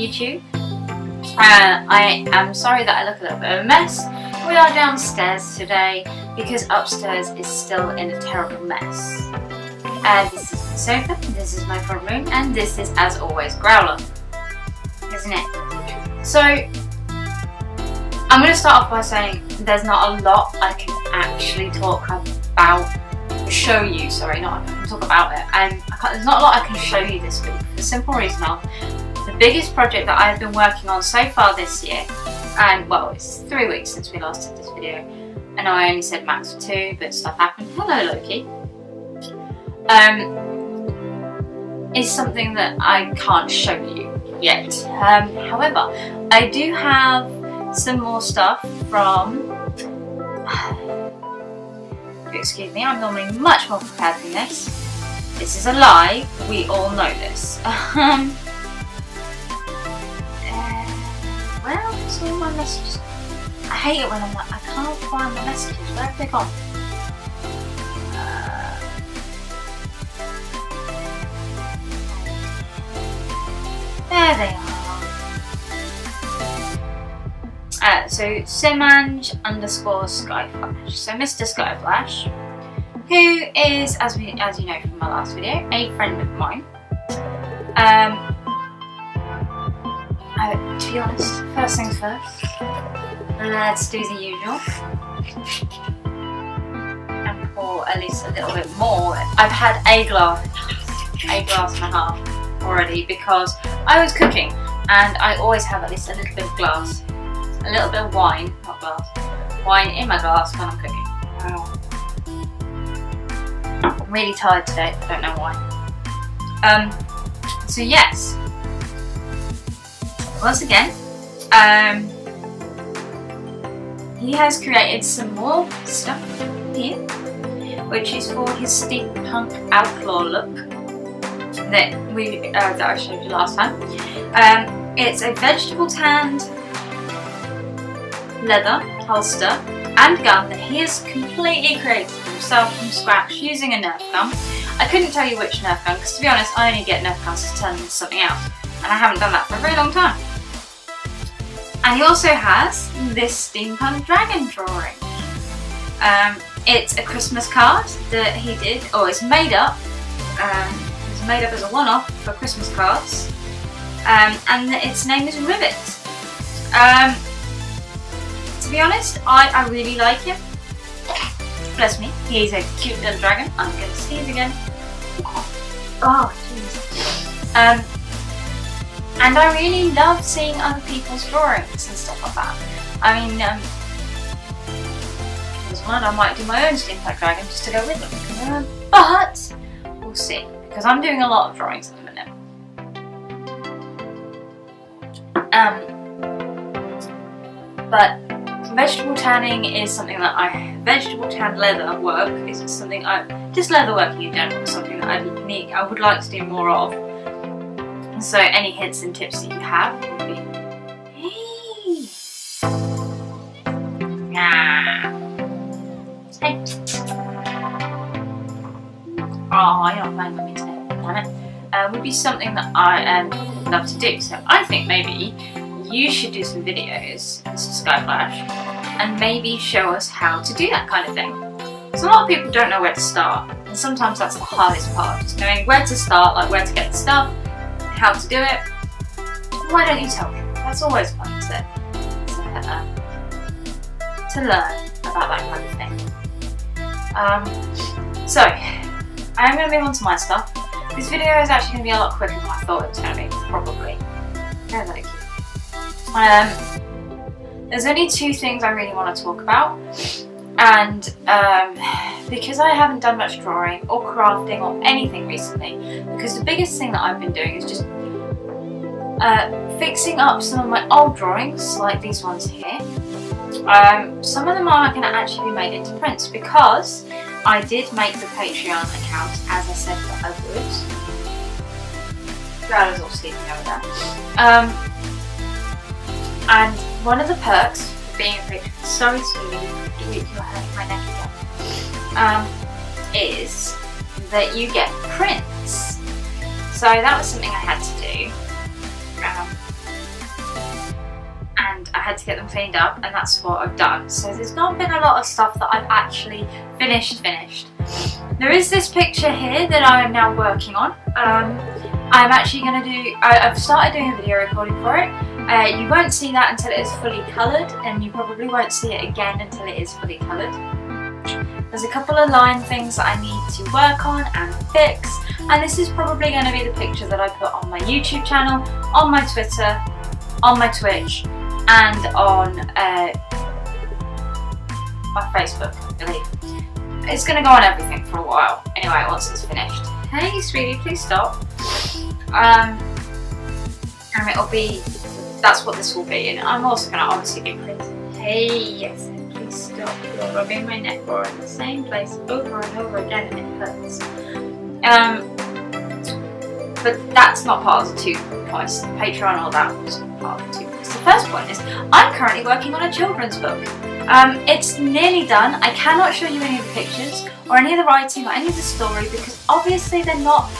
YouTube. I am sorry that I look a little bit of a mess. We are downstairs today because upstairs is still in a terrible mess. This is the sofa, this is my front room, and this is, as always, Growler, isn't it? So, I'm going to start off by saying there's not a lot I can actually talk about, show you, sorry, not I can talk about it. There's not a lot I can show you this week, for the simple reason of the biggest project that I've been working on so far this year, and well, it's 3 weeks since we last did this video. I know I only said max for 2, but stuff happened. Hello, Loki. Is something that I can't show you yet. However, I do have some more stuff from. Excuse me, I'm normally much more prepared than this. This is a lie. We all know this. Well, it's all my messages. I hate it when I'm like, I can't find the messages. Where have they gone? There they are. So Simanj_Skyflash. So Mr Skyflash, who is, as you know from my last video, a friend of mine. To be honest, first things first, let's do the usual and pour at least a little bit more. I've had a glass and a half already because I was cooking and I always have at least a little bit of glass, a little bit of wine, not glass, wine in my glass when I'm cooking. I'm really tired today, I don't know why. So yes, once again, he has created some more stuff here, which is for his steampunk outlaw look that I showed you last time. It's a vegetable tanned leather holster and gun that he has completely created himself from scratch using a Nerf gun. I couldn't tell you which Nerf gun because, to be honest, I only get Nerf guns to turn into something else, and I haven't done that for a very long time. And he also has this steampunk dragon drawing. It's a Christmas card that he did, or it's made up. It's made up as a one-off for Christmas cards, and its name is Ribbit. To be honest, I really like him. Bless me, he's a cute little dragon. I'm gonna sneeze again. Oh, jeez. And I really love seeing other people's drawings and stuff like that. I mean, there's one I might do my own steampunk dragon just to go with them. But we'll see, because I'm doing a lot of drawings at the minute. But vegetable tanning is something that vegetable tanned leather work is something just leather working in general is something that I would like to do more of. So any hints and tips that you have would be, hey. Oh, you're not playing with me today, damn it. Would be something that I would love to do. So I think maybe you should do some videos, Mr Skyflash, and maybe show us how to do that kind of thing. Because a lot of people don't know where to start, and sometimes that's the hardest part, just knowing where to start, like where to get the stuff, how to do it. Why don't you tell me? That's always fun to learn about that kind of thing. So, I am going to move on to my stuff. This video is actually going to be a lot quicker than I thought it was going to be, probably. Very, very cute. There's only 2 things I really want to talk about, and because I haven't done much drawing or crafting or anything recently, because the biggest thing that I've been doing is just fixing up some of my old drawings, like these ones here. Some of them are going to actually be made into prints because I did make the Patreon account as I said that I would. Growler's all sleeping over there. And one of the perks for being a patron, sorry sweetie, you're hurting my neck again, is that you get prints. So that was something I had to do. and I had to get them cleaned up, and that's what I've done. So there's not been a lot of stuff that I've actually finished. There is this picture here that I am now working on. I'm actually going to do, I've started doing a video recording for it. You won't see that until it is fully coloured, and you probably won't see it again until it is fully coloured. There's a couple of line things that I need to work on and fix, and this is probably going to be the picture that I put on my YouTube channel, on my Twitter, on my Twitch, and on my Facebook, I believe. It's going to go on everything for a while, anyway, once it's finished. Hey sweetie, please stop. And it'll be, that's what this will be, and I'm also going to obviously do please. Hey, yes, please stop. You're rubbing my neck or in the same place over and over again, and it hurts. But that's not part of the 2 points. The Patreon and all that was part of the 2 points. The first point is, I'm currently working on a children's book. It's nearly done. I cannot show you any of the pictures or any of the writing or any of the story because obviously they're not.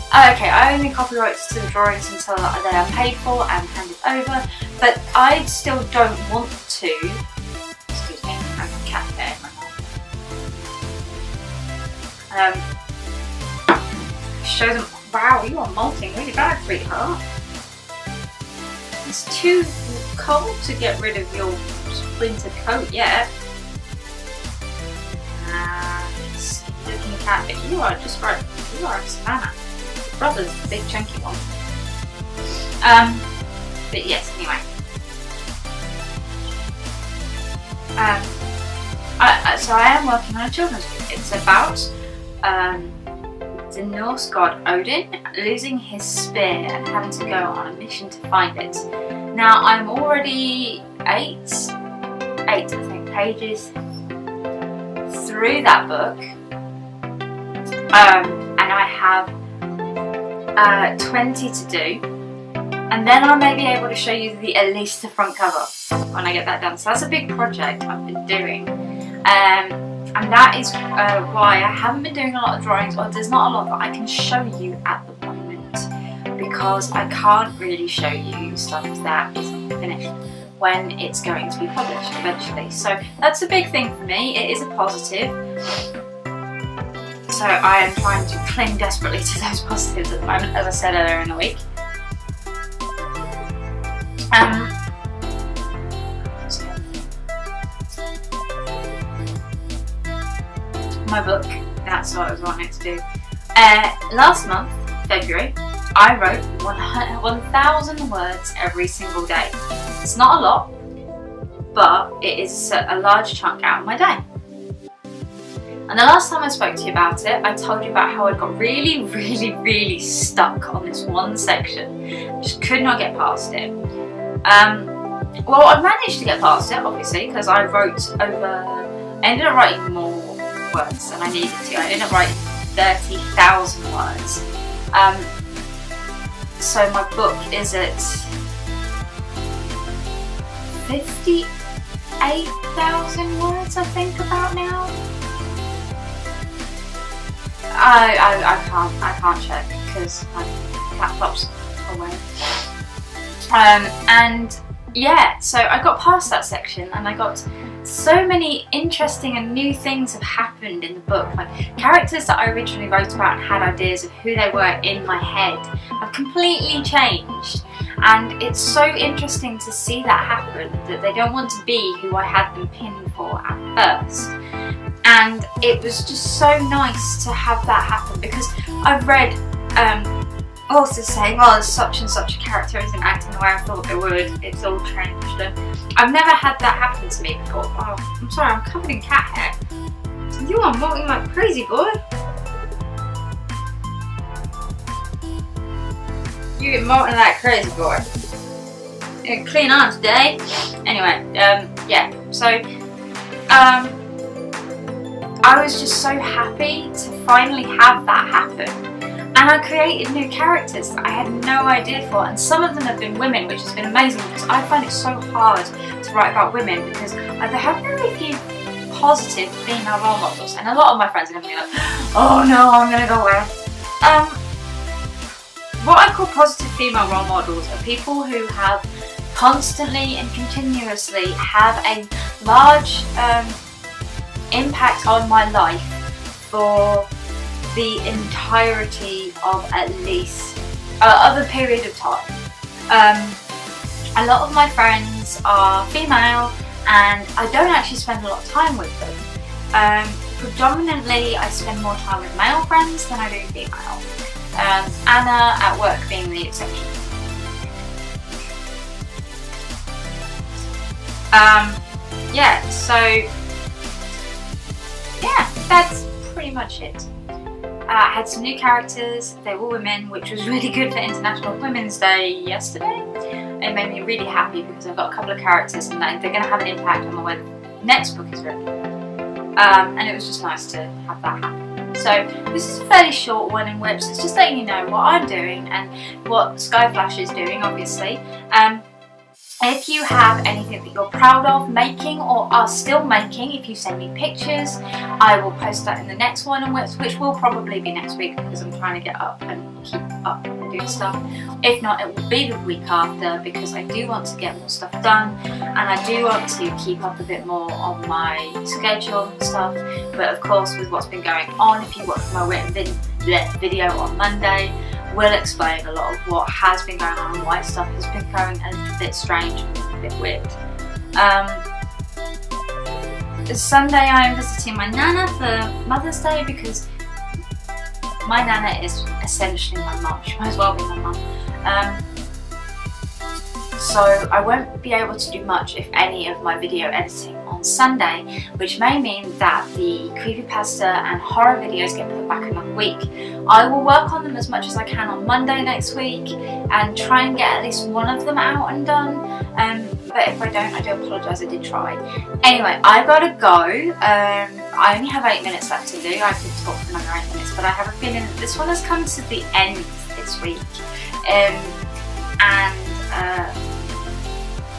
Okay, I only copyright to the drawings until they are paid for and handed over, but I still don't want to. Excuse me, I have a cat there in my mouth. Show them. Wow, you are molting really bad, sweetheart. It's too cold to get rid of your splintered coat yet. Skinny looking cat, but you are just right. You are a savannah. Your brother's the big chunky one. But yes, anyway. So I am working on a children's book. It's about the Norse god Odin losing his spear and having to go on a mission to find it. Now I'm already eight I think pages through that book, and I have 20 to do, and then I may be able to show you at least the front cover when I get that done. So that's a big project I've been doing, and that is why I haven't been doing a lot of drawings, or there's not a lot that I can show you at the moment, because I can't really show you stuff that isn't finished when it's going to be published eventually. So that's a big thing for me. It is a positive. So I am trying to cling desperately to those positives at the moment, as I said earlier in the week. My book, that's what I was wanting to do. Last month, February, I wrote 1,000 words every single day. It's not a lot, but it is a large chunk out of my day. And the last time I spoke to you about it, I told you about how I got really stuck on this one section. Just could not get past it. Well, I managed to get past it, obviously, because I ended up writing more words than I needed to. I ended up writing 30,000 words. So my book is at 58,000 words, I think, about now. I can't check because my laptop's away. And yeah, so I got past that section, and I got so many interesting and new things have happened in the book. Like characters that I originally wrote about and had ideas of who they were in my head have completely changed, and it's so interesting to see that happen, that they don't want to be who I had them pinned for at first. And it was just so nice to have that happen, because I've read authors saying, well, such and such a character isn't acting the way I thought they would, it's all changed. I've never had that happen to me before. Oh, I'm sorry, I'm covered in cat hair. You are molting like crazy, boy. You get molting like crazy, boy. You're clean on today. Anyway, yeah, so I was just so happy to finally have that happen. And I created new characters that I had no idea for, and some of them have been women, which has been amazing, because I find it so hard to write about women, because I have very few positive female role models, and a lot of my friends are going to be like, oh no, I'm going to go away. What I call positive female role models are people who have constantly and continuously have a large impact on my life for the entirety of at least of a period of time. A lot of my friends are female and I don't actually spend a lot of time with them. Predominantly I spend more time with male friends than I do female. Anna at work being the exception. Yeah, that's pretty much it. I had some new characters, they were women, which was really good for International Women's Day yesterday. It made me really happy because I've got a couple of characters and they're going to have an impact on the way the next book is written. And it was just nice to have that happen. So this is a fairly short one in whips. It's just letting you know what I'm doing and what Skyflash is doing, obviously. If you have anything that you're proud of making or are still making, if you send me pictures, I will post that in the next one in whips, which will probably be next week because I'm trying to get up and keep up and do stuff. If not, it will be the week after because I do want to get more stuff done and I do want to keep up a bit more on my schedule and stuff. But of course, with what's been going on, if you watch my written video on Monday, will explain a lot of what has been going on and why stuff has been going a little bit strange and a bit weird. Sunday I am visiting my Nana for Mother's Day because my Nana is essentially my mum. She might as well be my mum. So I won't be able to do much, if any, of my video editing on Sunday, which may mean that the creepypasta and horror videos get put back another week. I will work on them as much as I can on Monday next week and try and get at least one of them out and done. But if I don't, I do apologise, I did try. Anyway, I've got to go. I only have 8 minutes left to do. I could talk for another 8 minutes, but I have a feeling that this one has come to the end this week.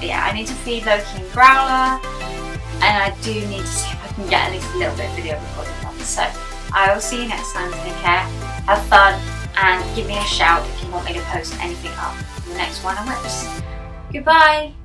Yeah, I need to feed Loki and Growler, and I do need to see if I can get at least a little bit of video recording done. So I will see you next time. Take care, have fun, and give me a shout if you want me to post anything up in the next one on whips. Goodbye.